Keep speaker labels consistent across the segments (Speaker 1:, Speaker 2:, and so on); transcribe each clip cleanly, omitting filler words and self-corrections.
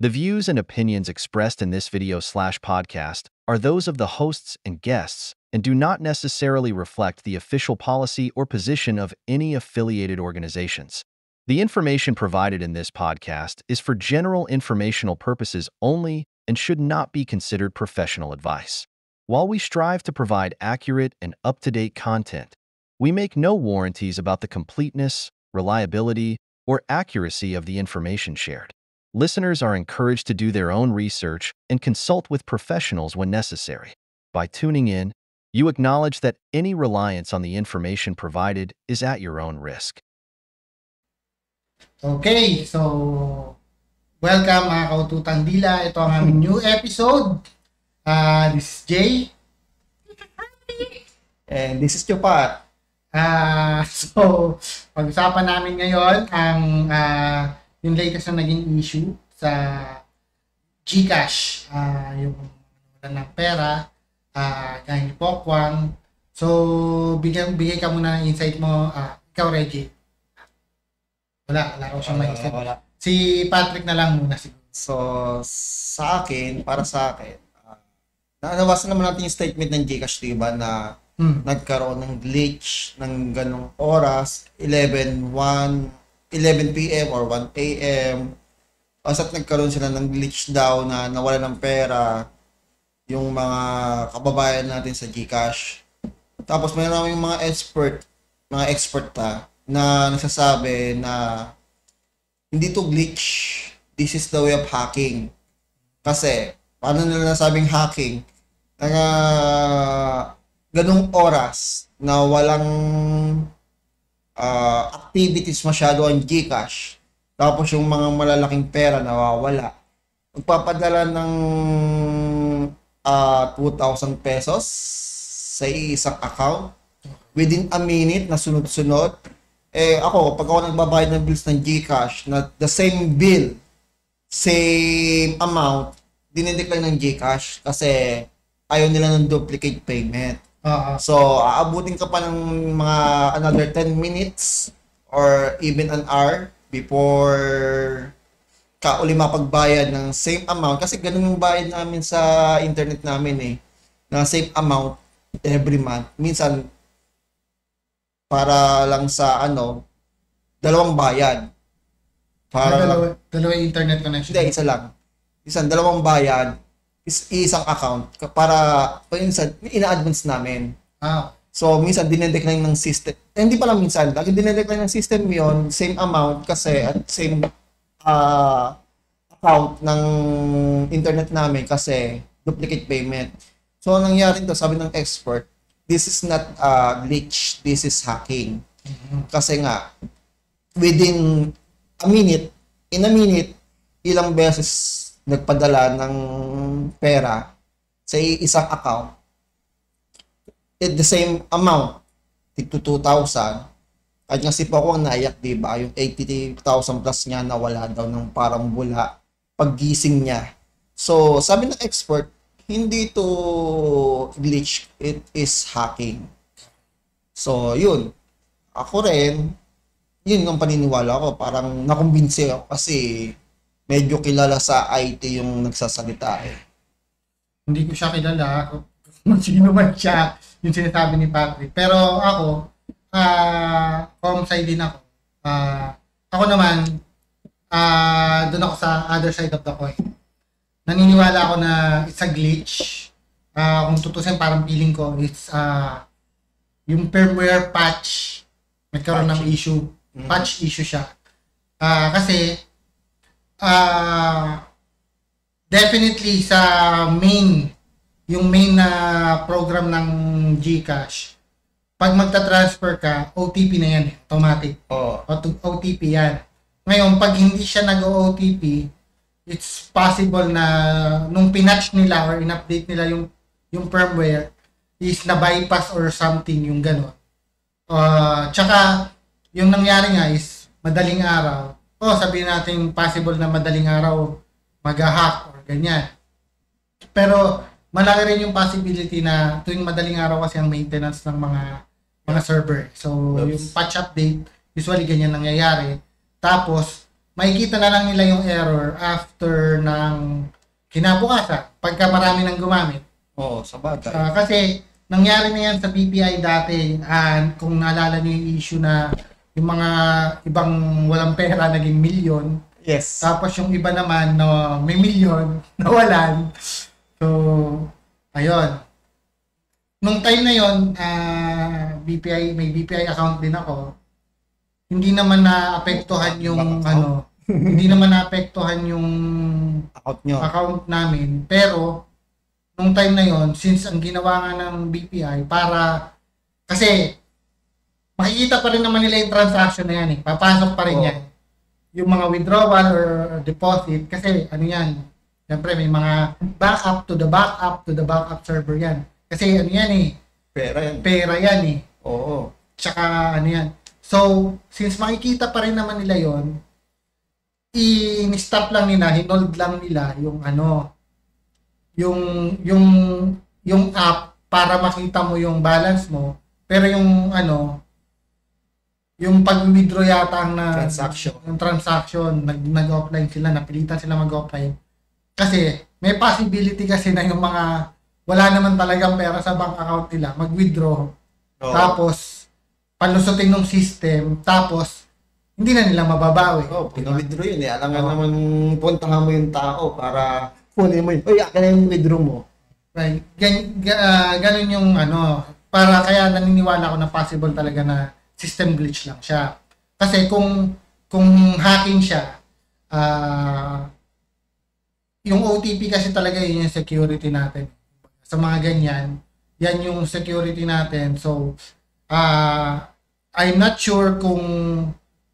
Speaker 1: The views and opinions expressed in this video/podcast are those of the hosts and guests and do not necessarily reflect the official policy or position of any affiliated organizations. The information provided in this podcast is for general informational purposes only and should not be considered professional advice. While we strive to provide accurate and up-to-date content, we make no warranties about the completeness, reliability, or accuracy of the information shared. Listeners are encouraged to do their own research and consult with professionals when necessary. By tuning in, you acknowledge that any reliance on the information provided is at your own risk.
Speaker 2: Okay, so welcome mga kaututang dila. Ito ang aming new episode. This is Jay.
Speaker 3: And this is Chupat.
Speaker 2: So, pag-usapan namin ngayon ang yung latest na naging issue sa GCash. Yung wala ng pera, gaya ni Pokwang. So, bigay ka muna ng insight mo. Ikaw, Reggie. Wala ko siyang maisip.
Speaker 3: Wala.
Speaker 2: Si Patrick na lang muna siguro.
Speaker 3: So, para sa akin, nanawasan naman natin yung statement ng GCash, diba, na nagkaroon ng glitch ng ganong oras, 11 p.m. or 1 a.m. Basta't nagkaroon sila ng glitch daw na nawala ng pera yung mga kababayan natin sa GCash. Tapos mayroon yung mga expert na nagsasabi na hindi to glitch. This is the way of hacking. Kasi, paano nila nasabing hacking? Ganong oras na walang activities masyado ang GCash. Tapos yung mga malalaking pera nawawala. Magpapadala ng 2,000 pesos sa isang account within a minute na sunod-sunod. Ako, pag ako nagbabayad ng bills ng GCash, na the same bill, same amount, dinidecline ng GCash kasi ayaw nila ng duplicate payment. So, aabutin ka pa ng mga another 10 minutes or even an hour before ka uli mapagbayad ng same amount. Kasi ganun yung bayad namin sa internet namin na same amount every month. Minsan, para lang sa dalawang bayad.
Speaker 2: Dalawa internet connection?
Speaker 3: Hindi, isa lang. Dalawang bayad, isang account. Para, minsan, ina-advance namin. So, minsan, dinedecline ng system. Hindi pala minsan, lagi dinedecline ng system yon same amount kasi at same account ng internet namin kasi duplicate payment. So, nangyari to, sabi ng expert, this is not glitch, this is hacking. Kasi nga, within in a minute, ilang beses nagpadala ng pera sa isang account at the same amount, tigto 2,000. At nga si Pokwang naiyak, diba? Yung 80,000 plus niya nawala daw ng parang bula paggising niya. So, sabi ng expert, hindi to glitch, it is hacking. So, yun. Ako rin, yun yung paniniwala ko. Parang nakumbinsi ako kasi medyo kilala sa IT yung nagsasalita
Speaker 2: Hindi ko siya kilala. Kung sino man siya, yung sinasabi ni Patrick. Pero ako, com-side din ako. Ako naman, doon ako sa other side of the coin. Naniniwala ako na it's a glitch. Kung tutusin, parang feeling ko, it's yung firmware patch. Nagkaroon ng issue. Patch issue siya. Kasi, definitely sa yung main na program ng GCash, pag magta-transfer ka, OTP na yan, automatic. OTP yan. Ngayon, pag hindi siya nag-OTP, it's possible na nung pinatch nila or in-update nila yung firmware is na-bypass or something yung gano'n. Tsaka, yung nangyari nga is madaling araw. Sabihin natin possible na madaling araw mag-hack or ganyan. Pero malaki rin yung possibility na tuwing madaling araw kasi ang maintenance ng mga server. So, yung patch update, usually ganyan nangyayari. Tapos, makikita na lang nila yung error after ng kinabukasan, pagka marami nang gumamit.
Speaker 3: Oo, sa bagay.
Speaker 2: Kasi nangyari na yan sa BPI dati, kung naalala niyo yung issue na yung mga ibang walang pera naging milyon.
Speaker 3: Yes.
Speaker 2: Tapos yung iba naman na may milyon, nawalan. So, ayun. Nung time na yon, may BPI account din ako. Hindi naman naapektuhan yung hindi naman naapektuhan yung account namin. Pero nung time na yon, since ang ginawa nga ng BPI kasi makikita pa rin naman nila yung transaction na yan eh. Papasok pa rin yan. Yung mga withdrawal or deposit kasi ano yan. Siyempre may mga backup to the backup server yan. Kasi ano yan eh. Pera yan eh.
Speaker 3: Oo.
Speaker 2: Tsaka ano yan. So, since makikita pa rin naman nila yon, i-stop lang nila, hinold lang nila yung app para makita mo yung balance mo. Pero yung yung pag-withdraw yata ang transaction, nag-offline sila, napilitan sila mag-offline. Kasi may possibility kasi na yung mga wala naman talagang pera sa bank account nila, mag-withdraw. Tapos palusutin ng system, tapos hindi na nila mababawi.
Speaker 3: Pina-withdraw yun eh. Alam nga naman, puntahan mo yung tao para kunin mo yun. Akin na yung withdraw mo.
Speaker 2: Right. Ganun yung para kaya naniniwala ako na possible talaga na system glitch lang siya. Kasi kung hacking siya, yung OTP kasi talaga yun yung security natin. Sa mga ganyan, yan yung security natin. So, I'm not sure kung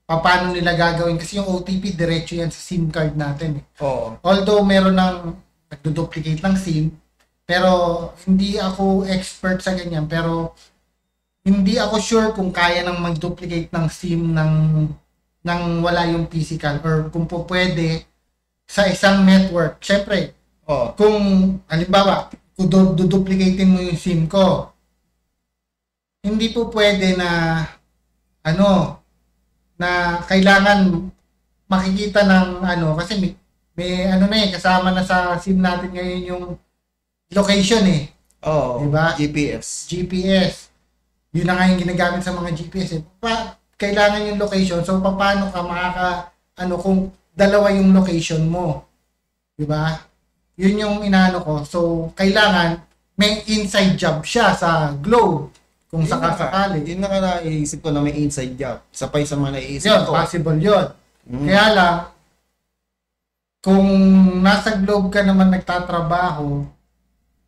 Speaker 2: paano nila gagawin kasi yung OTP diretso yan sa SIM card natin eh. Although meron ng nagdo-duplicate ng SIM, pero hindi ako expert sa ganyan, pero hindi ako sure kung kaya nang mag-duplicate ng SIM ng wala yung physical or kung po pwede sa isang network. Syempre, kung halimbawa, kung duduplicatein mo yung SIM ko, hindi po pwede na na kailangan makikita ng kasi may kasama na sa SIM natin ngayon yung location eh. Diba? GPS. Yun na nga yung ginagamit sa mga GPS eh. Kailangan yung location. So, paano ka kung dalawa yung location mo. Diba? Yun yung inaano ko. So, kailangan may inside job siya sa Globe. Kung sakasakali.
Speaker 3: Yun na nga naisip ko na may inside job. Isa pa sa mga naisip ko.
Speaker 2: Possible yun. Kaya lang, kung nasa Globe ka naman nagtatrabaho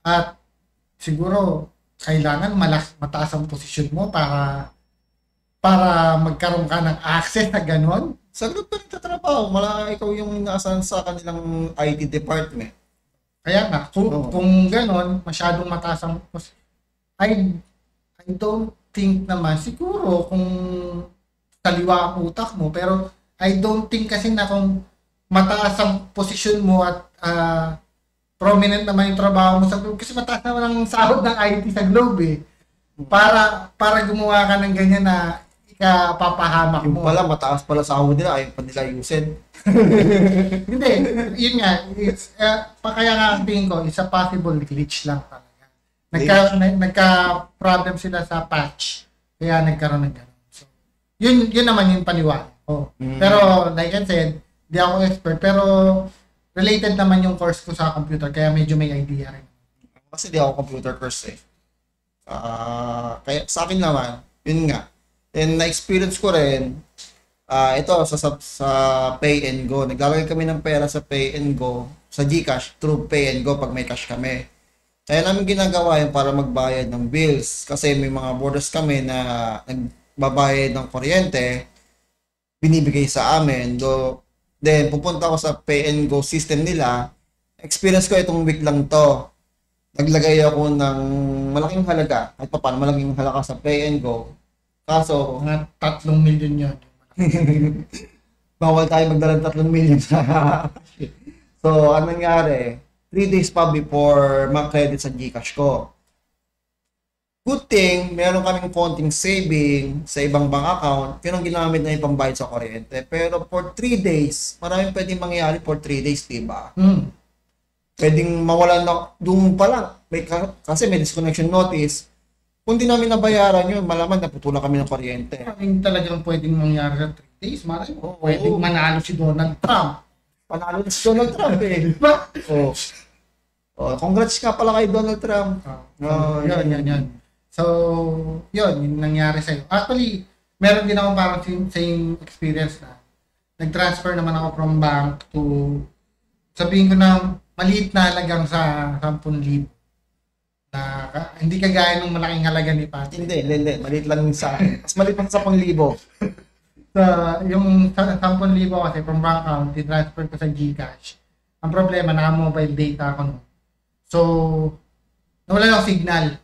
Speaker 2: at siguro kailangan mataas ang posisyon mo para magkaroon ka ng access na gano'n.
Speaker 3: Sa Globe ka nagtatrabaho, ikaw yung inaasahan sa kanilang IT department.
Speaker 2: Kaya nga, kung gano'n, masyadong mataas ang posisyon. I don't think naman, siguro kung kaliwa ang utak mo, pero I don't think kasi na kung mataas ang posisyon mo at prominent naman yung trabaho mo sa Globe, kasi mataas naman ang sahod ng IT sa Globe eh. Para gumawa ka ng ganyan na ikapapahamak mo.
Speaker 3: Yung pala, mataas pala sahod nila, ayaw pa nila yusin.
Speaker 2: Hindi, yun nga, kaya nga ang tingin ko, it's a possible glitch lang talaga. Nagka-problem sila sa patch. Kaya nagkaroon ng gano'n. So, yun naman yung paniwala. Pero like I said, di ako expert. Pero related naman yung course ko sa computer. Kaya medyo may idea rin.
Speaker 3: Kasi di ako computer course eh. Kaya sa akin naman, yun nga. And na-experience ko rin, ito sa Pay and Go. Naglalagay kami ng pera sa Pay and Go, sa GCash, through Pay and Go pag may cash kami. Kaya namin ginagawa yun para magbayad ng bills. Kasi may mga borders kami na nagbabayad ng kuryente, binibigay sa amin. Then, pupunta ako sa Pay and Go system nila. Experience ko itong week lang to. Naglagay ako ng malaking halaga. At paano malaking halaga sa Pay and Go. Kaso,
Speaker 2: mga 3 million yun.
Speaker 3: bawal tayo magdala ng 3 million sa So, anong nangyari? 3 days pa before ma-credit sa GCash ko. Good thing, meron kaming konting saving sa ibang bank account. Yun ang ginamit na yung pambayad sa kuryente. Pero for 3 days, maraming pwedeng mangyari for 3 days, diba? Pwedeng mawalan na, doon pa lang. Kasi may disconnection notice. Kung di namin nabayaran yun, malaman naputulan kami ng kuryente.
Speaker 2: Yung talagang pwedeng mangyari sa 3 days, maraming pwedeng manalo si Donald Trump.
Speaker 3: Panalo na si Donald Trump eh.
Speaker 2: Diba?
Speaker 3: Congrats ka pala kay Donald Trump.
Speaker 2: Yan. So, yun, yung nangyari sa'yo. Actually, meron din ako parang same experience na nag-transfer naman ako from bank to, sabihin ko na, maliit na halagang sa 10,000. Na hindi kagaya ng malaking halaga ni Pat.
Speaker 3: Hindi. Maliit lang sa akin. Mas maliit pa sa 10,000.
Speaker 2: So, yung 10,000 kasi from bank account, i-transfer ko sa GCash. Ang problema, naka-mobile data ako. So, nawala yung signal.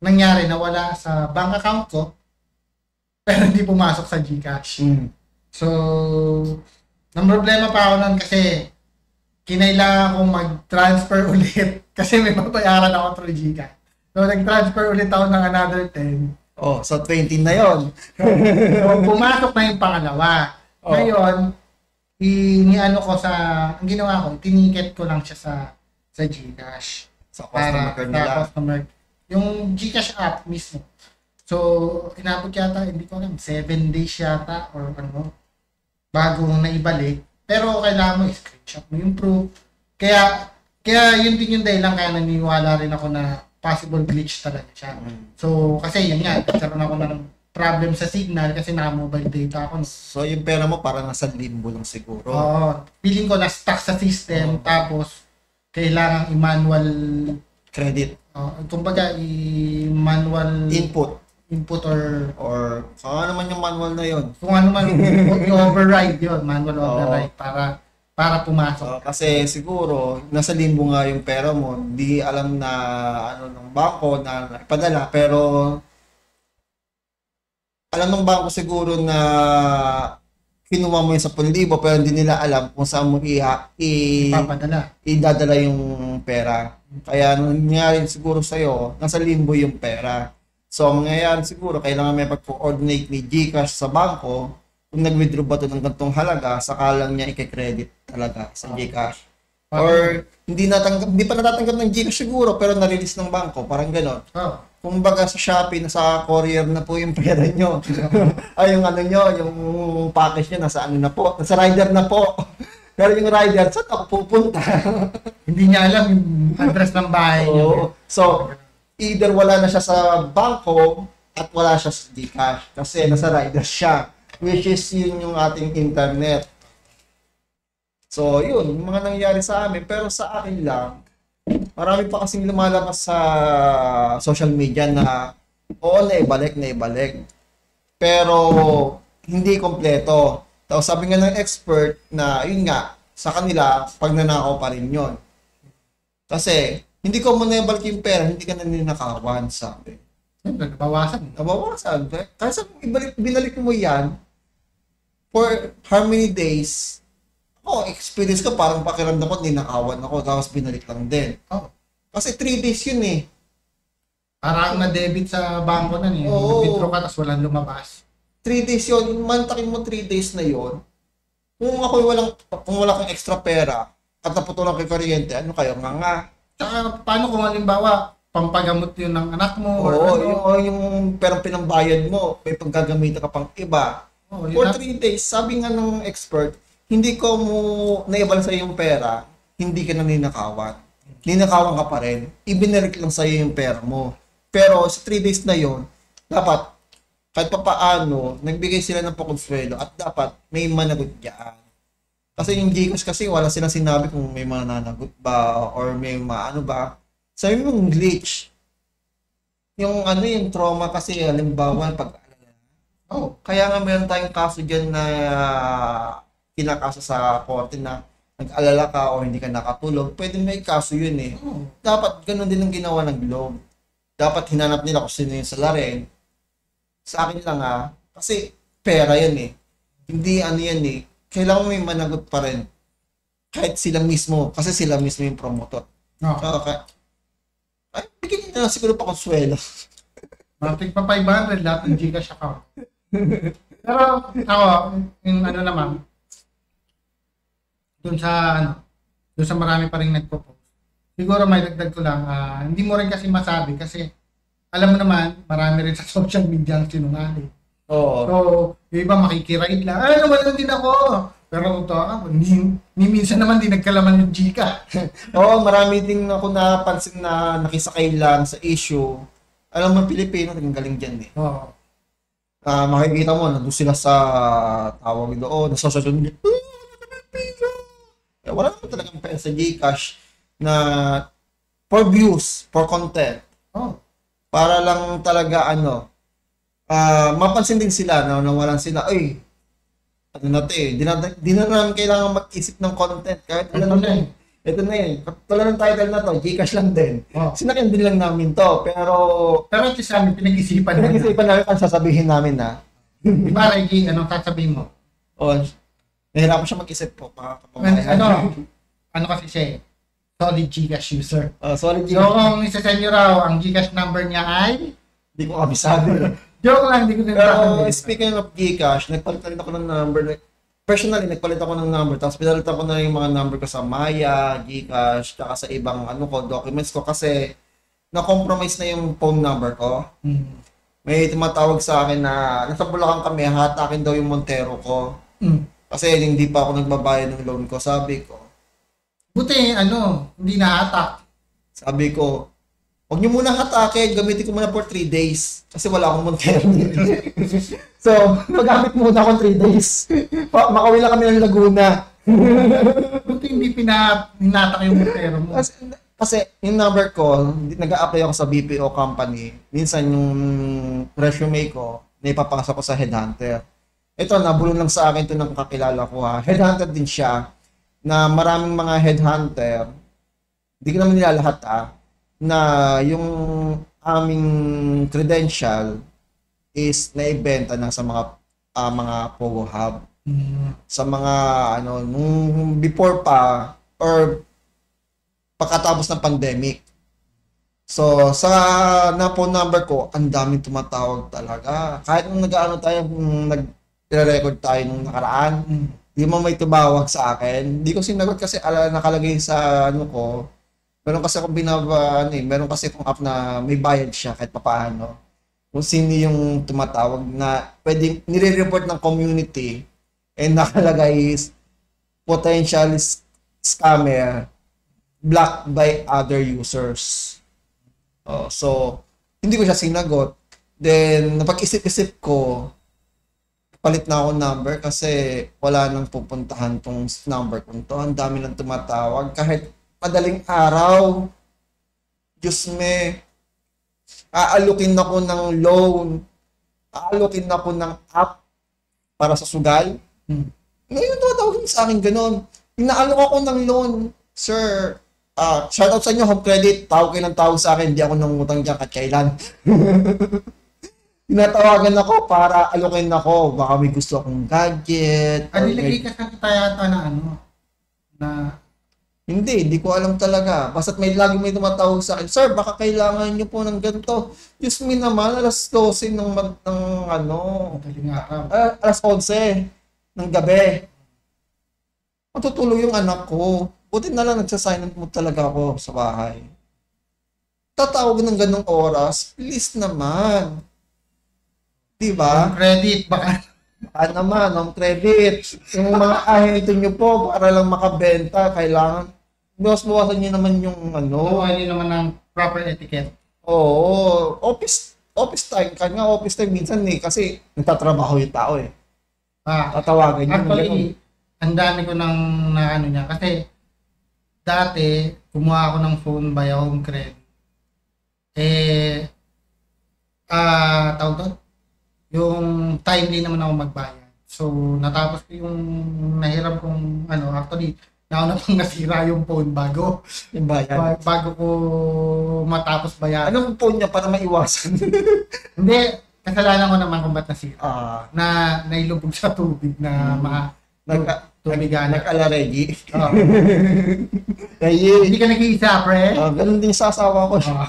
Speaker 2: Nangyari, nawala sa bank account ko, pero hindi pumasok sa GCash. So, nang problema pa ako nun kasi kinailangan kong mag-transfer ulit kasi may babayaran ako through GCash. So, nag-transfer ulit ako ng another 10.
Speaker 3: So 20 na yon.
Speaker 2: So, pumasok na yung pangalawa. Ngayon, ang ginawa ko, tiniket ko lang siya sa GCash.
Speaker 3: Sa customer care nila.
Speaker 2: Customer. Yung GCash app mismo. So, inabot yata, hindi ko alam, 7 days yata or ano, bago naibalik. Pero kailangan mo i-screenshot mo yung proof. Kaya yun din yung dahilan kaya naniniwala rin ako na possible glitch talaga siya. So, kasi yun nga, nagkaroon ako ng problem sa signal kasi naka-mobile data ako.
Speaker 3: So, yung pera mo parang nasa limbo lang siguro.
Speaker 2: Oo. Feeling ko na-stuck sa system, tapos kailangan i-manual
Speaker 3: credit.
Speaker 2: Kumbaga, i-manual input
Speaker 3: or kung ano man yung manual na yon.
Speaker 2: Kung ano man i-override yun, manual override para pumasok.
Speaker 3: Kasi siguro nasa limbo nga yung pera mo, hindi alam na ano ng bangko na ipadala, pero alam ng bangko siguro na kinuha mo yung 10,000 pero hindi nila alam kung saan mo idadala yung pera. Kaya nangyayari siguro sa'yo, nasa limbo yung pera. So, mangyayari siguro, kailangan may pag-coordinate ni GCash sa bangko. Kung nag-withdraw ba ito ng gantong halaga, saka lang niya i-credit talaga sa GCash. Or, hindi pa natatanggap ng GCash siguro, pero na-release ng bangko. Parang gano'n. Kung baga sa Shopee, nasa courier na po yung pera nyo. Ay, yung ano nyo, yung package nyo, nasa ano na po. Nasa rider na po. Pero yung rider, saan ako pupunta?
Speaker 2: Hindi niya alam yung address ng bahay niya.
Speaker 3: So, either wala na siya sa bangko at wala siya sa GCash kasi nasa rider siya, which is yun yung ating internet. So, yun, yung mga nangyayari sa amin. Pero sa akin lang, marami pa kasing lumalabas sa social media na naibalik. Pero, hindi kompleto. Tapos sabi nga ng expert na, yun nga, sa kanila, pag nanakaw pa rin yun. Kasi, hindi ko muna ibalik yung pera, hindi ka na ninakawan, sabi. Nabawasan. Kasi binalik mo yan, for how many days, experience ko, parang pakiramdam ko, ninakawan ako, tapos binalik lang din. Kasi 3 days yun eh.
Speaker 2: Parang na-debit sa bangko na niya. Withdraw ka, tapos walang lumabas.
Speaker 3: 3 days yun, mantakin mo 3 days na yun. Kung wala kang extra pera, at naputulan kay kuryente, ano kayo, nga.
Speaker 2: Tsaka, paano kung halimbawa, pampagamot yun ng anak mo?
Speaker 3: Yung perang pinambayad mo, may paggagamitan ka pang iba. For 3 days, sabi nga ng expert, hindi ko mo naibala sa yung pera, hindi ka na ninakawan. Ninakawan ka pa rin, ibinalik lang sa yung pera mo. Pero sa 3 days na yon, dapat kahit pa paano, nagbigay sila ng pakonsuelo at dapat may managot diyan. Kasi yung GCash kasi wala silang sinabi kung may mananagot ba or may maano ba. Sabi mo yung glitch. Yung trauma kasi halimbawa pag kaya nga meron tayong kaso diyan na kinakaso sa korte na nag-alala ka o hindi ka nakatulog, pwede may kaso yun eh. Dapat ganun din ang ginawa ng Globe. Dapat hinanap nila kung sino yung salarin. Sa akin lang kasi pera yan eh. Hindi yan eh. Kailangan may managot pa rin. Kahit sila mismo, kasi sila mismo yung promotor. Bigyan nila siguro pa konsuelo.
Speaker 2: Matik pa 500 lahat ng Gcash account. Pero ako, yung ano naman, dun sa marami pa rin nagpo-post. Siguro may dagdag ko lang, hindi mo rin kasi masabi kasi alam mo naman, marami rin sa social media ang sinungaling.
Speaker 3: Oo.
Speaker 2: So, yung iba makikirait lang, naman din ako. Pero totoo ako, ni minsan naman din nagkalaman yung Gcash.
Speaker 3: Oo, marami din ako napansin na nakisakay lang sa issue. Alam mo, Pilipino, ang galing dyan eh.
Speaker 2: Oo.
Speaker 3: Makikita mo, nandun sila sa tawag doon, sa social media. Wala naman talagang pera sa Gcash na for views, for content.
Speaker 2: Oh.
Speaker 3: Para lang talaga mapansin din sila na nawalan sila, ay, ano na ito eh, di na namin kailangan mag-isip ng content. Kahit
Speaker 2: Ito na eh.
Speaker 3: Ito na yun. Tulad ng title na to, Gcash lang din.
Speaker 2: Oh.
Speaker 3: Sinakyan din lang namin to. Pero
Speaker 2: at least namin pinag-isipan namin.
Speaker 3: pinag-isipan namin ang sasabihin namin na.
Speaker 2: Di ba, Reggie, anong sasabihin mo?
Speaker 3: Nahirapan siya mag-isip po.
Speaker 2: Ano kasi siya eh? Solid Gcash user.
Speaker 3: Sorry,
Speaker 2: So,
Speaker 3: Gcash.
Speaker 2: kung isa-send nyo raw, ang Gcash number niya ay...
Speaker 3: Hindi ko kabisado.
Speaker 2: Joke lang, hindi ko
Speaker 3: Pero
Speaker 2: din
Speaker 3: speaking of Gcash, nagpalit ako ng number. Personally, nagpalit ako ng number. Tapos pinalitan ko na yung mga number ko sa Maya, Gcash, tsaka sa ibang documents ko. Kasi na-compromise na yung phone number ko. May tumatawag sa akin na nasa Bulacan kami, hatakin daw yung Montero ko. Kasi hindi pa ako nagbabayad ng loan ko. Sabi ko,
Speaker 2: buti, hindi nahatak.
Speaker 3: Sabi ko, huwag niyo muna hatakin, gamitin ko muna for 3 days. Kasi wala akong Montero. So, magamit muna akong 3 days. Makawin lang kami ng Laguna.
Speaker 2: Buti hindi pinatak yung Montero mo.
Speaker 3: Kasi yung number ko, nag-a-apply ako sa BPO company. Minsan yung resume ko, naipapasok ko sa headhunter. Ito, nabulong lang sa akin ito ng kakilala ko ha. Headhunter din siya na maraming mga headhunter, hindi ko naman nila lahat na yung aming credential is naibenta na sa mga Pogo Hub. Sa mga nung before pa or pagkatapos ng pandemic. So sa phone number ko, ang daming tumatawag talaga. Kahit nung nag-record tayo nung nakaraan, di mo may tumawag sa akin. Hindi ko sinagot kasi nakalagay sa ko. Meron kasi akong meron kasi akong app na may bayad siya kahit papaano. Kung sino yung tumatawag na pwedeng nire-report ng community and nakalagay is potential scammer blocked by other users. So, hindi ko siya sinagot. Then, napag-isip-isip ko, palit na ako number kasi wala nang pupuntahan tong number ko to. Ang dami nang tumatawag. Kahit madaling araw, Diyos me, aalukin ako ng loan, aalukin ako ng app para sa sugal. Ngayon tumatawag sa akin ganun. Inaalok ako ng loan, sir, shoutout sa inyo, home credit, tawag kayo ng tawag sa akin, hindi ako nangutang dyan kahit kailan. Tinatawagan ako para alokin ako. Baka may gusto akong gadget.
Speaker 2: Nilagay ka sa kita yata na
Speaker 3: Hindi ko alam talaga. Basta't lagi may tumatawag sa akin, sir, baka kailangan nyo po ng ganito. Diyos me naman, alas 12
Speaker 2: madaling araw.
Speaker 3: alas 11 ng gabi. Matutulog yung anak ko. Buti na lang nagsasign mo talaga ako sa bahay. Tatawag ng ganong oras, please naman. Diba?
Speaker 2: Home credit, baka
Speaker 3: Naman, home credit. Yung mga ahente nyo po, para lang makabenta, kailangan bawasan nyo naman yung
Speaker 2: hindi naman ng proper etiquette.
Speaker 3: Oo, office time. Kanya office time minsan kasi nagtatrabaho yung tao eh. Tatawagan nyo.
Speaker 2: Actually, ang dami ko nang niya. Kasi, dati, kumuha ako ng phone via home credit. Tawag doon? Yung timely naman ako magbayad. So, natapos ko yung nahiram kong, actually, nauna pang nasira yung phone bago.
Speaker 3: Yung bayad.
Speaker 2: Bago ko matapos bayad.
Speaker 3: Anong phone niya para maiwasan?
Speaker 2: Hindi, kasalanan ko naman kung ba't nasira.
Speaker 3: Ah,
Speaker 2: Na nailubog sa tubig na Tumigana.
Speaker 3: Nag-alaregi.
Speaker 2: Oh.
Speaker 3: Kaya,
Speaker 2: Hindi ka nag-iisa, pre?
Speaker 3: ganun din sa asawa ko.
Speaker 2: Oh.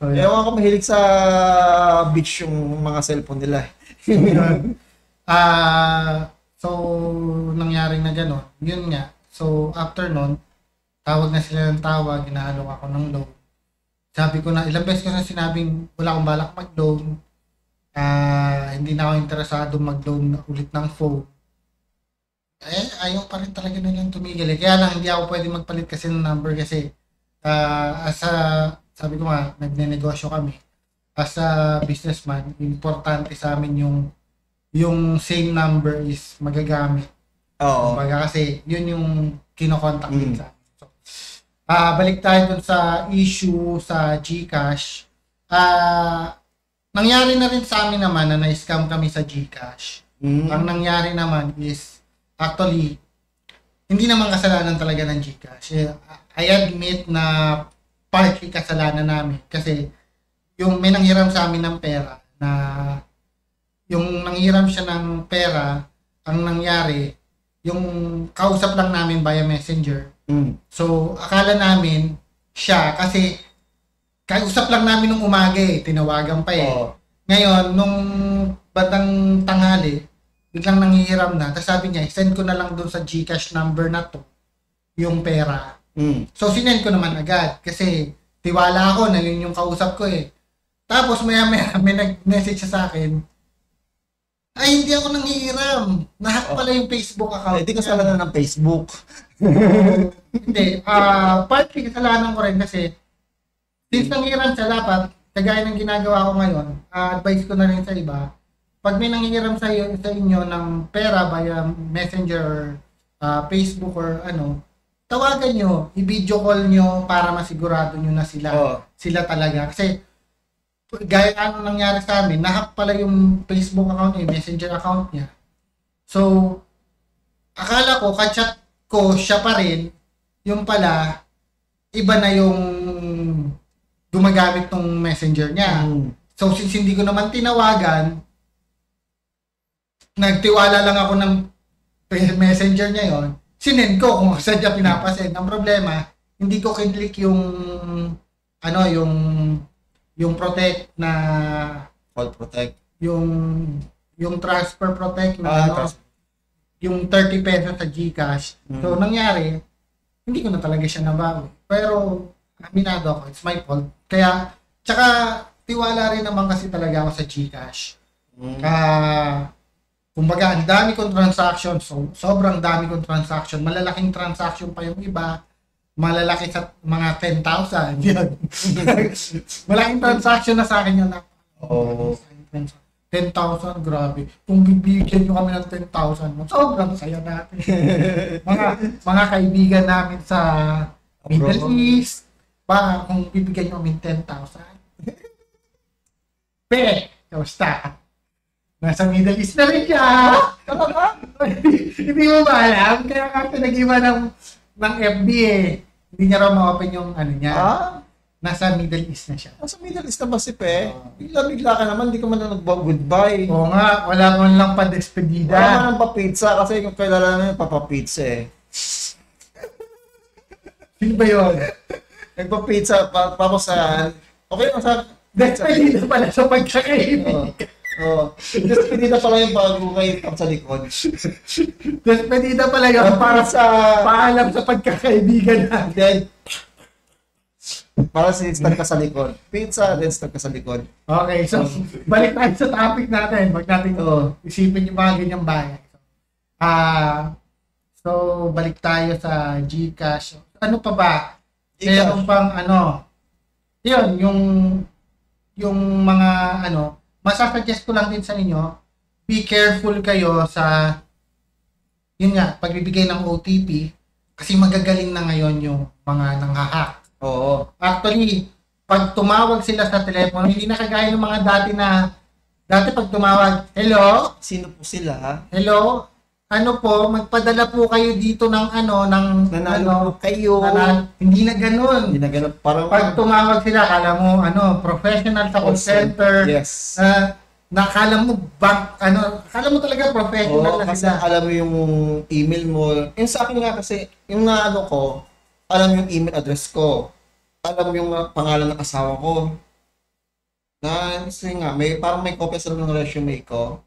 Speaker 3: Ewan ko, mahilig sa beach yung mga cellphone nila.
Speaker 2: So, nangyari na gano'n. Yun nga. So, after nun, tawag na sila ng tawag, ginaalok ako ng loan. Sabi ko na, ilang beses ko na sinabing, wala akong balak mag-loan. Hindi na ako interesado mag-loan ulit ng phone. Ayaw pa rin talaga nilang tumigil. Kaya lang, hindi ako pwede magpalit kasi ng number kasi sabi ko nga, nagne-negosyo kami. As a businessman, importante sa amin yung same number is magagamit.
Speaker 3: Oo.
Speaker 2: Kumbaga kasi yun yung kinokontak din sa amin. So, balik tayo dun sa issue sa GCash. Nangyari na rin sa amin naman na na-scam kami sa GCash. Ang nangyari naman is actually, hindi naman kasalanan talaga ng GCash. I admit na partly kasalanan namin kasi yung may nanghiram sa amin ng pera na yung nanghiram siya ng pera, ang nangyari, yung kausap lang namin via messenger. So, akala namin siya kasi kausap lang namin nung umaga tinawagan pa Ngayon, nung bandang tanghali, biglang nanghihiram na. Tapos sabi niya, send ko na lang doon sa GCash number na to, yung pera. So, sinend ko naman agad kasi tiwala ako na yun yung kausap ko Tapos maya-maya may nag-message siya sa akin, ay, hindi ako nanghihiram. Nahack pala yung Facebook account.
Speaker 3: Hindi kasalanan ng Facebook.
Speaker 2: Hindi. Partly kasalanan ko rin kasi since nanghihiram siya, dapat, kagaya ng ginagawa ko ngayon, advice ko na rin sa iba, pag may nanghihiram sa inyo ng pera via messenger or Facebook or tawagan nyo, i-video call nyo para masigurado nyo na sila talaga. Kasi gaya nangyari sa amin, nahack pala yung Facebook account messenger account niya. So, akala ko, kachat ko, siya pa rin, yung pala, iba na yung gumagamit ng messenger niya. So, since hindi ko naman tinawagan, nagtiwala lang ako ng messenger niya yon, sinend ko kung saan niya pinapasend. Ang problema, hindi ko kinlik yung protect na
Speaker 3: Call protect.
Speaker 2: yung transfer protect na yung 30 pesos sa GCash. So, nangyari, hindi ko na talaga siya nabawi. Pero, aminado ako, it's my fault. Kaya, tsaka, tiwala rin naman kasi talaga ako sa GCash. Kumbaga, ang dami kong transaction, sobrang dami kong transaction, malalaking transaction pa yung iba, malalaki sa mga 10,000. Yun. Malaking transaction na sa akin yun. 10,000, grabe. Kung bibigyan nyo kami ng 10,000, sobrang saya natin. mga kaibigan namin sa Middle East, kung bibigyan nyo kami 10,000. Kamusta? Nasa Middle East na rin siya. Hindi mo ba alam? Kaya kasi nag-iba ng FB Hindi niya raw ma-open yung niya. Nasa Middle East na siya.
Speaker 3: Nasa Middle East na ba si Pe? Bigla ka naman, hindi ka man na nag-goodbye.
Speaker 2: Oo nga, wala mo lang pa-despedida.
Speaker 3: Wala man ang pa-pizza kasi kung kailangan namin papapizza
Speaker 2: Sino ba yun?
Speaker 3: Nagpa-pizza, tapos okay lang sa...
Speaker 2: Despedida pala sa pagkakaibig.
Speaker 3: Despedida pala yung bago kayo sa likod.
Speaker 2: Despedida pala yung para sa paalam sa pagkakaibigan natin.
Speaker 3: Para start ka sa likod. Pizza, then start ka sa likod.
Speaker 2: Okay, so balik tayo sa topic natin. Wag natin isipin yung mga ganyang bagay. So balik tayo sa GCash. Ano pa ba? Meron pang yun, yung mga masasuggest ko lang din sa inyo, be careful kayo sa yun nga, pagbibigay ng OTP kasi magagaling na ngayon yung mga nanghahack.
Speaker 3: Oo.
Speaker 2: Actually, pag tumawag sila sa telepono, hindi na kagaya ng mga dati pag tumawag, hello?
Speaker 3: Sino po sila?
Speaker 2: Hello? Magpadala po kayo dito ng
Speaker 3: nanalo kayo.
Speaker 2: Hindi na ganun.
Speaker 3: Hindi na ganun. Parang
Speaker 2: pag tumawag sila, kala mo, professional sa call center.
Speaker 3: Yes.
Speaker 2: Nakala mo bank, akala mo talaga professional na
Speaker 3: kasi
Speaker 2: sila.
Speaker 3: alam mo yung email mo. Yung sa akin nga kasi, yung ko, alam yung email address ko. Alam yung pangalan ng asawa ko. Kasi nga, parang may kopya sila ng resume ko.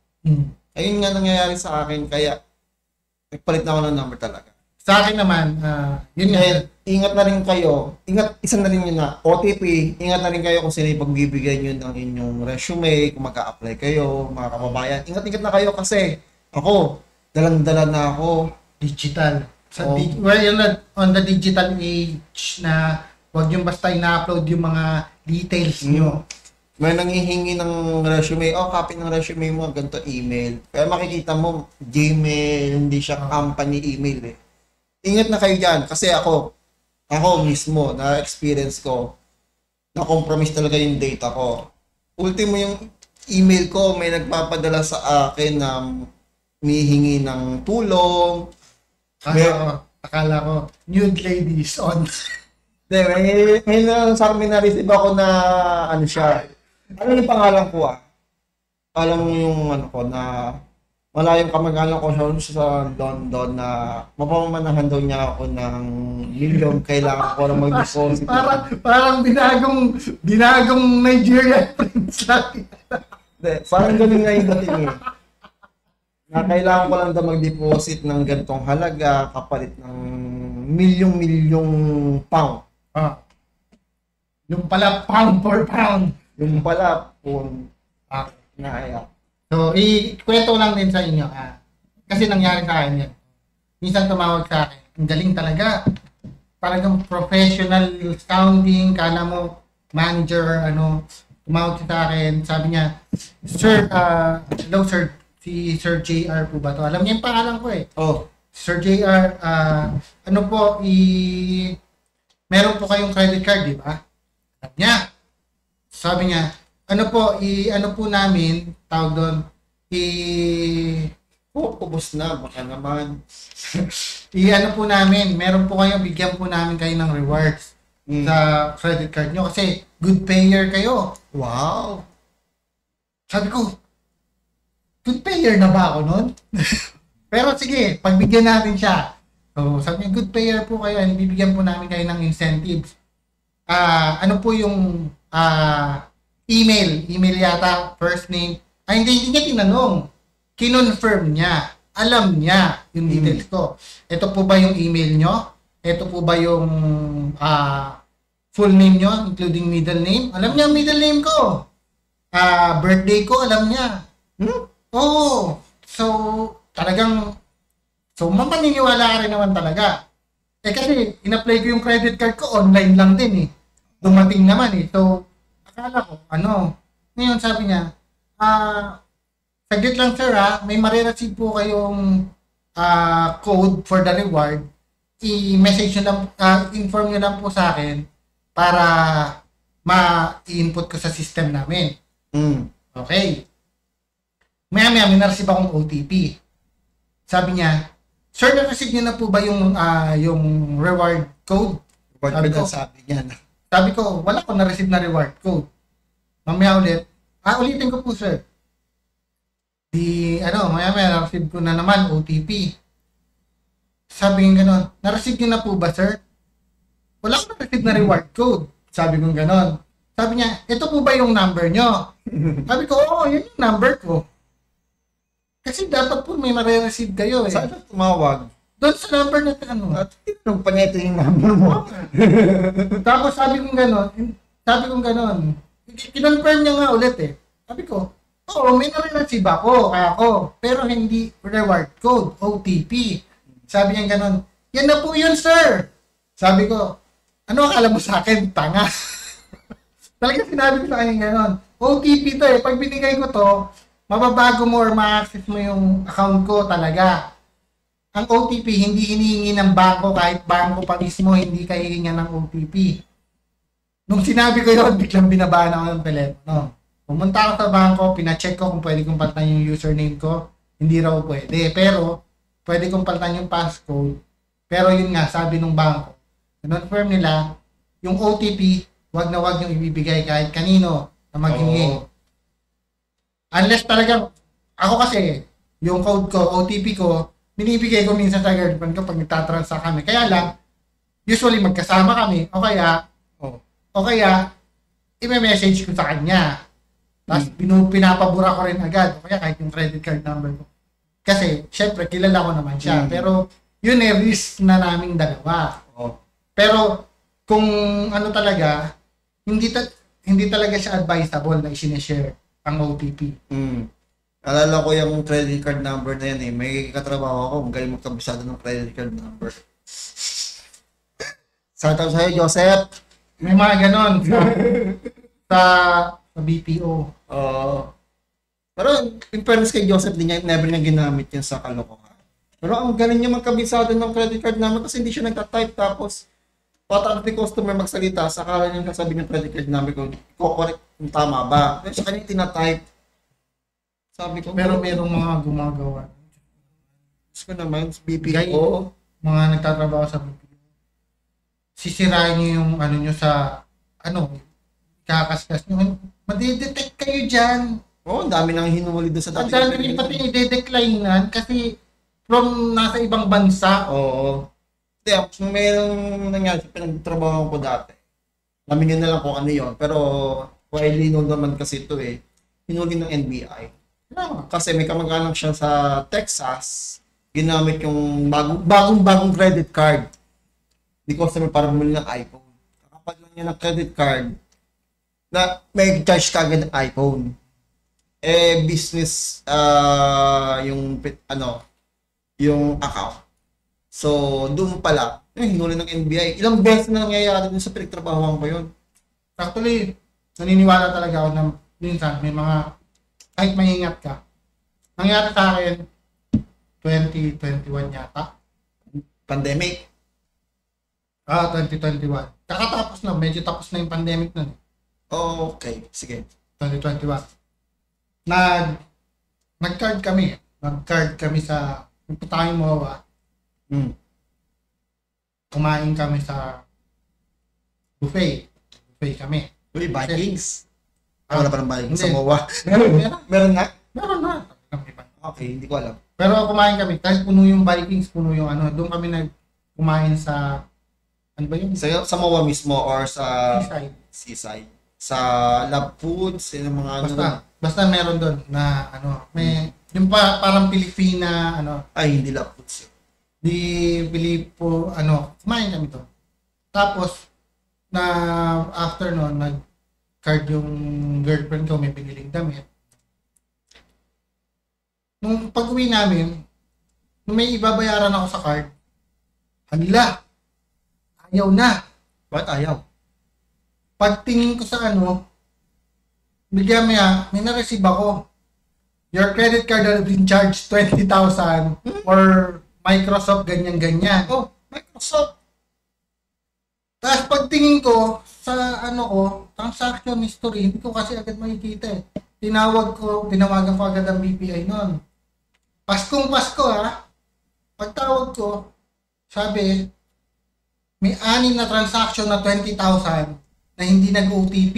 Speaker 3: Ayun nga nangyayari sa akin, kaya nagpalit na ako ng number talaga.
Speaker 2: Sa akin naman, yun nga.
Speaker 3: Ingat na rin kayo. Isa na rin yun na OTP. Ingat na rin kayo kung sino yung pagbibigay nyo ng inyong resume, kung mag-a-apply kayo, mga kababayan. Ingat-ingat na kayo kasi ako, dalang-dala na ako.
Speaker 2: Digital. We're on the digital age na wag yung basta ina-upload yung mga details nyo.
Speaker 3: May nanghihingi ng resume. Copy ng resume mo, ganito email. Kaya makikita mo, Gmail, hindi siya company email eh. Ingat na kayo dyan. Kasi ako mismo, na-experience ko, na-compromise talaga yung data ko. Ultimo yung email ko, may nagpapadala sa akin na humihingi ng tulong.
Speaker 2: Akala ko, nude ladies on.
Speaker 3: may na-receive ako na, siya. Ano yung pangalan ko Alam mo yung na malayong kamag-anak ko sa London na mapamanahan daw niya ako ng million, kailangan ko na mag-deposit.
Speaker 2: Parang binagong Nigerian prince lang.
Speaker 3: Parang ganun nga yung dating eh. Na kailangan ko lang daw mag-deposit ng ganitong halaga kapalit ng milyong pound.
Speaker 2: Yung pala pound for pound.
Speaker 3: Yung pala pound. Naiyak.
Speaker 2: So, ikwento lang din sa inyo. Kasi nangyari sa akin yan. Minsan tumawag sa akin. Ang galing talaga. Talagang professional sounding. Kala mo manager, tumawag siya sa akin. Sabi niya, Sir, hello sir. Si Sir JR po ba to? Alam niya yung pangalan ko eh. Sir JR, meron po kayong credit card, di ba? Alam niya. Sabi niya, po namin, tawag doon,
Speaker 3: ubos na, baka naman.
Speaker 2: po namin, meron po kayo, bigyan po namin kayo ng rewards sa credit card nyo kasi good payer kayo.
Speaker 3: Wow!
Speaker 2: Sabi ko, good payer na ba ako nun? Pero sige, pagbigyan natin siya. So, sabi niya, good payer po kayo and bibigyan po namin kayo ng incentives. Ano po yung email yata, first name. Hindi niya tinanong. Kinonfirm niya. Alam niya yung details ko. Ito po ba yung email nyo? Ito po ba yung full name nyo, including middle name? Alam niya middle name ko. Birthday ko, alam niya. Oo. So, talagang, mamaniniwala ka rin naman talaga. Kasi, in-apply ko yung credit card ko, online lang din eh. Dumating naman eh. So, akala ko, ngayon sabi niya, saglit lang sir may marireceive po kayong code for the reward. I-message nyo lang, inform nyo lang po sa akin para ma-input ko sa system namin. Okay. Maya-maya, may na-receive akong OTP. Sabi niya, sir, na-receive nyo na po ba yung reward code? Sabi ko, wala ko na-receive na reward code. Mamaya ulit, ulitin ko po sir. Maya-maya na-receive ko na naman OTP. Sabi ko gano'n, na-receive nyo na po ba sir? Wala ko na-receive na reward code. Sabi ko gano'n. Sabi niya, ito po ba yung number nyo? Sabi ko, oo, yun yung number ko. Kasi dapat po may ma-receive kayo eh.
Speaker 3: Saan tumawag?
Speaker 2: Doon sa number na
Speaker 3: Tinanong pa niya ito yung number mo.
Speaker 2: Tapos sabi kong gano'n, kinonfirm niya nga ulit eh. Sabi ko, oo, may na-receive ako, pero hindi reward code, OTP. Sabi niya gano'n, yan na po yun sir. Sabi ko, ano akala mo sa akin, tanga? Talaga sinabi ko sa kanya gano'n, OTP to eh, pag binigay ko to, mababago mo or ma-access mo yung account ko talaga. Ang OTP, hindi hinihingi ng bangko, kahit bangko pa mismo, hindi ka hihinga ng OTP. Nung sinabi ko yun, biglang binabaan ako ng telepono. Pumunta ako sa bangko, pina-check ko kung pwede kong palitan yung username ko. Hindi raw pwede. Pero, pwede kong palitan yung passcode. Pero yun nga, sabi nung bangko, confirm nila, yung OTP, wag na wag yung ibibigay kahit kanino na maghingi. Unless talagang, ako kasi, yung code ko, OTP ko, binibigay ko minsan sa girlfriend ko pag nagtatransact kami. Kaya lang, usually magkasama kami, o kaya, i-message ko sa kanya. Tapos, pinapabura ko rin agad. O kaya kahit yung credit card number ko. Kasi, syempre, kilala ko naman siya. Pero, yun risk na naming dalawa. Pero, kung ano talaga, hindi talaga siya advisable na i-share ang OTP.
Speaker 3: Alala ko yung credit card number na yan May katrabaho ako, magaling magkabisado ng credit card number. Shout out sa'yo, Joseph.
Speaker 2: May mga ganon sa BPO.
Speaker 3: Pero in fairness kay Joseph, never niya ginamit yan sa kalokohan. Pero ang galing niya magkabisado ng credit card number kasi hindi siya nagta-type tapos patang ni customer magsalita, sakala niya sasabihin ng credit card number ko, correct kung tama ba. Pero sa kanya tina-type. Sabi ko,
Speaker 2: pero merong mga gumagawa.
Speaker 3: Gusto ko naman, BPO.
Speaker 2: Mga nagtatrabaho sa BPO. Sisirain niyo yung ano niyo sa kakaskas niyo. Madidetect kayo dyan.
Speaker 3: Ang dami nang hinuli doon sa
Speaker 2: dati. Ang dami rin pati i-declinean kasi from nasa ibang bansa.
Speaker 3: Kung mayroong nangyari sa pinagtrabaho ko dati, namin na lang kung ano yun. Pero, widely known naman kasi ito hinuli ng NBI. Kasi may kamag-anak siya sa Texas, ginamit yung bagong credit card. Di customer para bumili ng iPhone. Kapag lang niya ng credit card, na may charge kagad ng iPhone. Business, yung account. So, doon pala, hinuli ng NBI. Ilang beses na nangyayari din sa pinagtrabahoan ko yun.
Speaker 2: Actually, naniniwala talaga ako na minsan may mga, kahit maingat ka, nangyari sa akin, 2021 yata.
Speaker 3: Pandemic?
Speaker 2: 2021. Kakatapos na, medyo tapos na yung pandemic nun.
Speaker 3: Okay, sige.
Speaker 2: 2021. Nag-card kami. Nag-card kami sa, nagpunta kami MOA. Kumain kami sa buffet. Buffet kami.
Speaker 3: Uy, Vikings? Wala pa ng Vikings sa
Speaker 2: Hindi.
Speaker 3: MOA. Meron na?
Speaker 2: Meron na.
Speaker 3: Okay, hindi ko alam.
Speaker 2: Pero kumain kami. Kahit puno yung Vikings, puno yung doon kami kumain sa, ano ba yun?
Speaker 3: Sa MOA mismo or sa
Speaker 2: Seaside.
Speaker 3: Seaside. Sa Love Foods, yung mga
Speaker 2: Basta meron doon na may yung parang Pilipina
Speaker 3: Ay, hindi Love Foods yun.
Speaker 2: Di Pilipo kumain kami to. Tapos na after noon nag-card yung girlfriend ko, may biniling damit. Nung pag-uwi namin, nung may ibabayaran ako sa card, hala, ayaw na.
Speaker 3: Ba't ayaw?
Speaker 2: Pagtingin ko sa bigyan may na-receive ako. Your credit card has been charged 20,000 or Microsoft ganyan-ganyan.
Speaker 3: Microsoft.
Speaker 2: Tapos pagtingin ko sa transaction history, hindi ko kasi agad makikita tinawagan ko agad ang BPI noon. Paskong Pasko pagtawag ko, sabi, may 6 na transaction na 20,000 na hindi nag-OTP.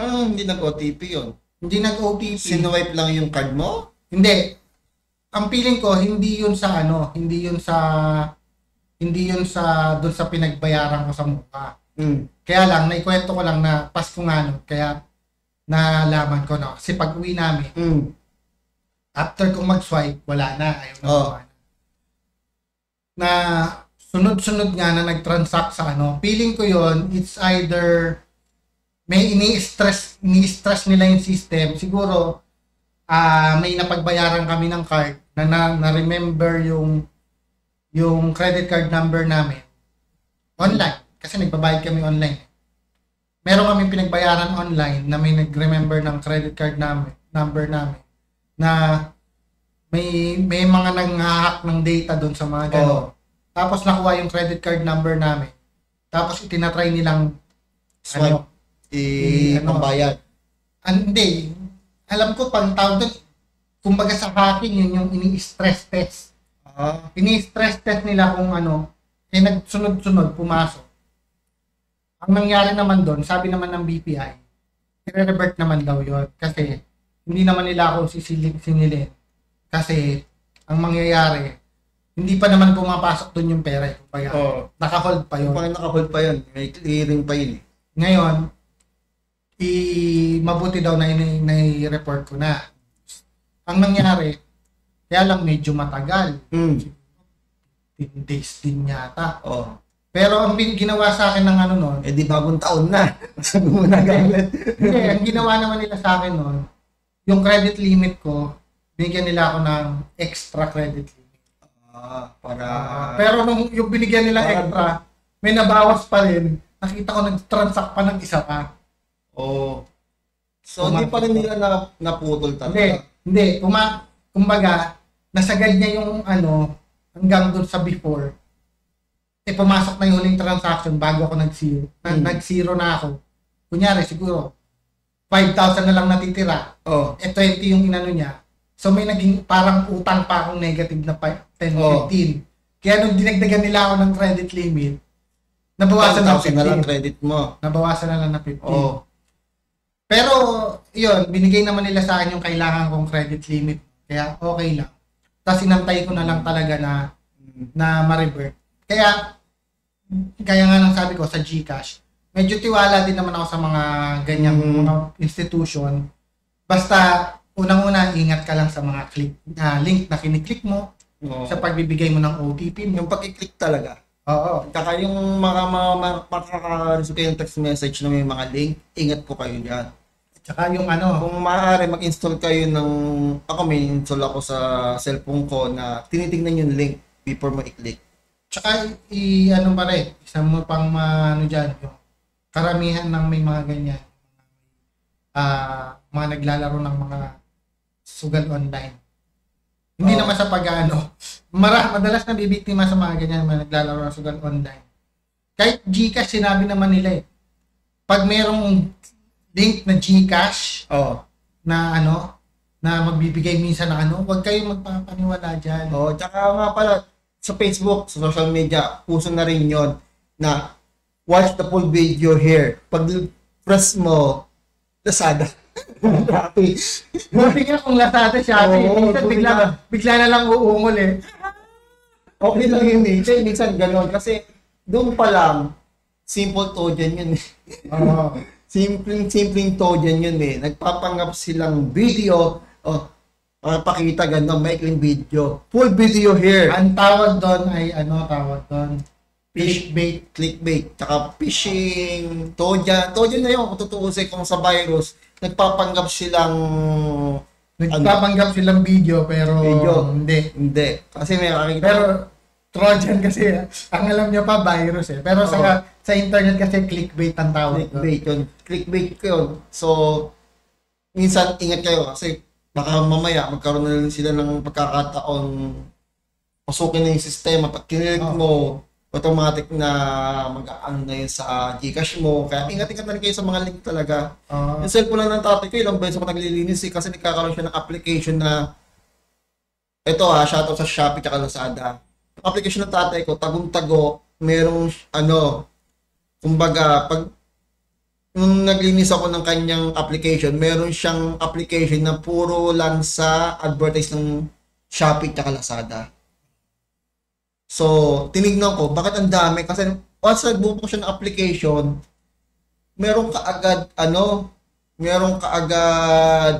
Speaker 3: Hindi nag-OTP yun?
Speaker 2: Hindi nag-OTP.
Speaker 3: Sinuwipe lang yung card mo?
Speaker 2: Hindi. Ang feeling ko, hindi yun sa doon sa pinagbayaran ko sa mukha. Kaya lang, naikwento ko lang na Pasko nga kaya nalaman ko Kasi pag uwi namin, after kong mag-swipe, wala na. Ayaw na na sunod-sunod nga na nag-transact sa feeling ko yon, it's either may ini-stress nila yung system. Siguro, may napagbayaran kami ng card na remember yung credit card number namin online. Kasi nagbabayad kami online. Meron kami pinagbayaran online na may nag-remember ng credit card number namin na may mga nang-hack ng data doon sa mga gano'n. Tapos nakuha yung credit card number namin. Tapos itinatry nilang
Speaker 3: swipe. Pambayad.
Speaker 2: Hindi. Alam ko pang tawag doon, kumbaga sa hacking, yun yung ini-stress test. Ini-stress test nila kung nagsunod-sunod, pumasok. Ang nangyari naman doon, sabi naman ng BPI, i-revert naman daw yun. Kasi hindi naman nila ako singilin. Kasi, ang mangyayari, hindi pa naman pumapasok doon yung pera. Kaya, naka-hold pa yun.
Speaker 3: Naka-hold pa yun. May clearing pa yun.
Speaker 2: Ngayon, mabuti daw na i-report ko na. Ang nangyari, kaya lang medyo matagal. 10 days din yata. Pero ang ginawa sa akin ng ano nun,
Speaker 3: di bagong taon na. Sabi mo na gamit.
Speaker 2: Hindi, ang ginawa naman nila sa akin nun, yung credit limit ko, binigyan nila ako ng extra credit limit. Pero nung yung binigyan nila extra, may nabawas pa rin. Nakita ko nag-transact pa ng isa pa.
Speaker 3: So, hindi pa rin nila naputol talaga?
Speaker 2: Hindi. Kumbaga, nasagad niya yung hanggang doon sa before. Pumasok na yung huling transaction bago ako nag-zero. Nag-zero na ako. Kunyari, siguro, 5,000 na lang natitira. 20 yung inano niya. So, may naging parang utang pa akong negative na 10, 15. Kaya nung dinagdagan nila ako ng credit limit, nabawasan na 15.
Speaker 3: na lang credit mo.
Speaker 2: Nabawasan na lang na 15. Pero, yun, binigay naman nila sa akin yung kailangan kong credit limit. Kaya, okay lang. Tapos, sinantay ko na lang talaga na ma-revert. Kaya nga nang sabi ko sa GCash, medyo tiwala din naman ako sa mga ganyang mga institution. Basta, unang-una, ingat ka lang sa mga link na kiniklik mo sa pagbibigay mo ng OTP.
Speaker 3: Yung pag-click talaga.
Speaker 2: Oo.
Speaker 3: Kaka yung makaka-receive kayo ng text message na may mga link, ingat po kayo dyan.
Speaker 2: Tsaka yung
Speaker 3: kung maaari mag-install kayo may install ako sa cellphone ko na tinitingnan yung link before mo i-click.
Speaker 2: Tsaka pa rin, isa mo pang dyan, yung karamihan ng may mga ganyan, mga naglalaro ng mga sugal online. Hindi naman sa madalas na bibiktima sa mga ganyan, mga naglalaro ng sugal online. Kahit GCash, sinabi naman nila pag merong link na GCash, na na magbibigay minsan ng huwag kayong magpapaniwala dyan.
Speaker 3: Tsaka nga pala, sa Facebook, sa social media, puso na rin yon na watch the full video here. Pag press mo, Lazada.
Speaker 2: Buti nga kung Lazada, Shopee. Minsan bigla na lang uungol
Speaker 3: Okay lang yun minsan gano'n. Kasi doon pa lang, simple Trojan yun Simpleng Trojan yun Nagpapanggap silang video. Pakita gano'n, maikling video. Full video here.
Speaker 2: Ang tawag doon ay
Speaker 3: Clickbait. Tsaka phishing, Trojan na yun. Kung tutuusin kung sa virus, nagpapanggap silang
Speaker 2: video, pero hindi. Kasi may nakikita. Pero Trojan kasi, ang alam nyo pa, virus Pero sa internet kasi, clickbait ang tawag.
Speaker 3: Clickbait yun. So, minsan, ingat kayo kasi baka mamaya magkaroon na rin sila ng pagkakataon pasukin na yung sistema. Pag kinilig mo, automatic na mag-ano na yun sa GCash mo. Kaya ingat-ingat na rin kayo sa mga link talaga. Yung cellphone lang ng tatay ko, ilang beses ako naglilinis kasi nagkakaroon siya ng application na shoutout sa Shopee at Lazada. Yung application ng tatay ko, tagong-tago, merong kumbaga, pag nung naglinis ako ng kanyang application, meron siyang application na puro lang sa advertise ng Shopee at Lazada. So, tinignan ko, bakit ang dami? Kasi once nagbubuo siya ng application, meron ka agad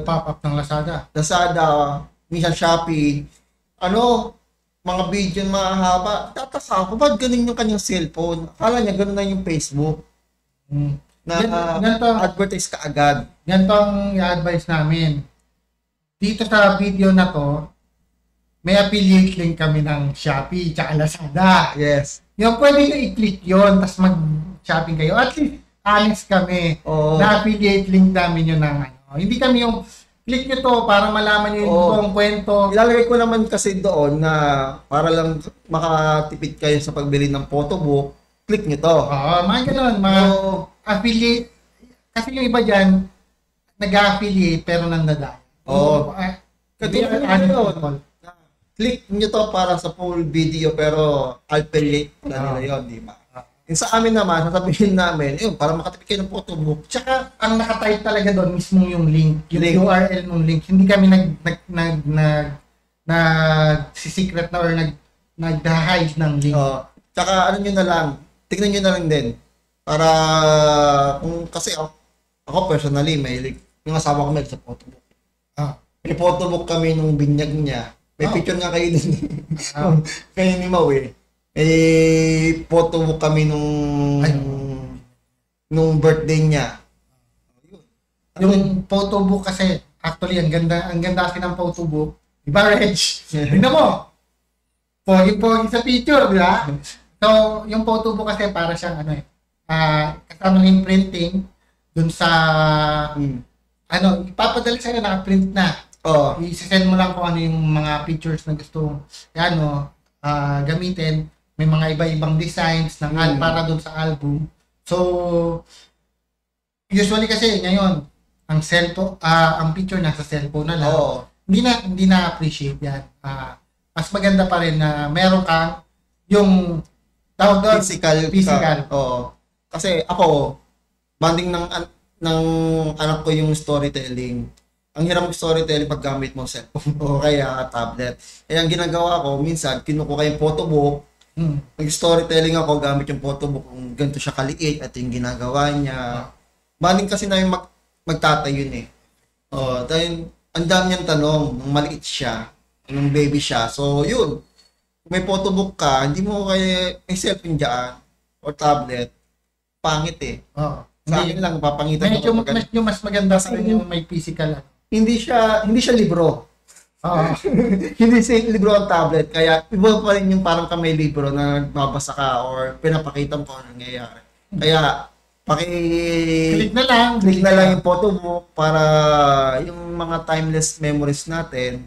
Speaker 2: pop-up ng Lazada,
Speaker 3: minsan Shopee, mga video mahaba. Tataka ako, ba't ganun yung kanyang cellphone? Akala niya ganun na yung Facebook. Advertise ka agad.
Speaker 2: Ganito ang i-advise namin. Dito sa video na to, may affiliate link kami ng Shopee at Lazada.
Speaker 3: Yes.
Speaker 2: Yung pwede na i-click yun, tapos mag-shopping kayo. At least, honest kami. Na affiliate link namin yun ng Hindi kami yung click nyo to para malaman nyo yung buong kwento.
Speaker 3: Ilalagay ko naman kasi doon na para lang makatipid kayo sa pagbili ng photobook, click nyo to.
Speaker 2: Mga ganun. Affiliate. Kasi yung iba dyan, nag-affiliate pero nandada.
Speaker 3: Click nyo to para sa full video pero affiliate pala nila yun, di ba? Sa amin naman, sasabihin namin, yun, para makatipid kayo ng photobook.
Speaker 2: Tsaka, ang nakatype talaga doon mismo yung link, yung
Speaker 3: Link.
Speaker 2: URL ng link. Hindi kami nag-secret na or nag-hide ng link.
Speaker 3: Tsaka ano nyo na lang, tignan nyo na lang din. Para, kung kasi ako personally, yung asawa ko may sa photobook. May photobook kami nung binyag niya. May picture nga kayo dun. Kayo ni Mau eh. May photobook kami nung birthday niya.
Speaker 2: Yung photobook kasi, actually, ang ganda kasi ng photobook. Diba, Reg? Tignan mo. Pogi-pogi sa picture, di ba? So, yung photobook kasi para siyang kasama ng printing dun sa ipapadala sa'yo naka-print na. I-send mo lang kung ano yung mga pictures na gusto gamitin. May mga iba-ibang designs ng para dun sa album. So, usually kasi ngayon, ang picture nasa cellphone na lang. Hindi na appreciate yan. Mas maganda pa rin na meron kang yung tawag doon, physical.
Speaker 3: Kasi ako, banding ng anak ko yung storytelling. Ang hirap mag-storytelling pag gamit mo cellphone o kaya tablet. Kaya ang ginagawa ko, minsan, kinukuha yung photobook. Nag-storytelling ako gamit yung photobook kung ganito siya kaliit at yung ginagawa niya. Banding kasi namin magtatayo yun eh. Dahil ang dami niyang tanong, nung maliit siya, nung baby siya. So, yun. Kung may photobook ka, hindi mo kaya may cellphone dyan or tablet, pangit eh. Sa akin lang, papangitan
Speaker 2: medyo mas maganda sa yung may physical.
Speaker 3: Hindi siya libro. Hindi siya libro ang tablet. Kaya iba pa rin yung parang ka may libro na nagbabasa ka or pinapakita mo kung ano nangyayari. Kaya
Speaker 2: click na lang
Speaker 3: yung photobook para yung mga timeless memories natin,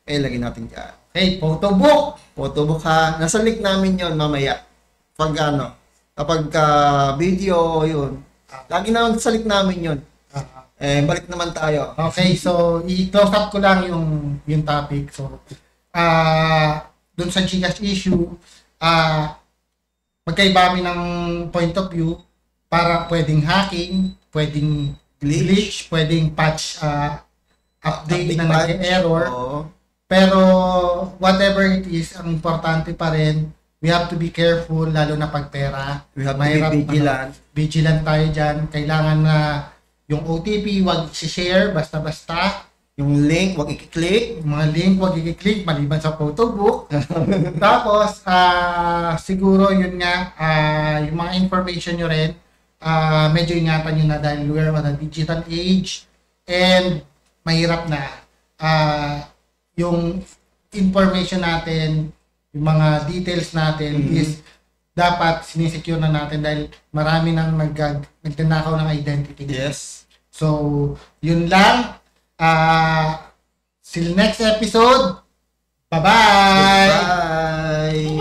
Speaker 3: lagyan natin dyan.
Speaker 2: Hey, photobook
Speaker 3: ha. Nasa link namin yon mamaya. Kapag video, yun. Lagi naman sa link namin yon. Balik naman tayo.
Speaker 2: Okay, so i-close up ko lang yung topic. So, dun sa Gcash issue, magkaiba kami ng point of view para pwedeng hacking, pwedeng glitch, pwedeng patch update na nag-error. Pero whatever it is, ang importante pa rin, we have to be careful, lalo na pag pera.
Speaker 3: We have to be vigilant.
Speaker 2: Vigilant tayo dyan. Kailangan na yung OTP, wag i-share basta-basta.
Speaker 3: Yung link, wag i-click.
Speaker 2: Mga link, wag i-click, maliban sa photobook. Tapos, siguro yun nga, yung mga information nyo rin, medyo ingatan nyo na dahil we're on a digital age and mahirap na yung information natin, yung mga details natin is dapat sinisecure na natin dahil marami nang nagtanakaw ng identity.
Speaker 3: Yes.
Speaker 2: So, yun lang. Till next episode. Bye-bye!
Speaker 3: Bye!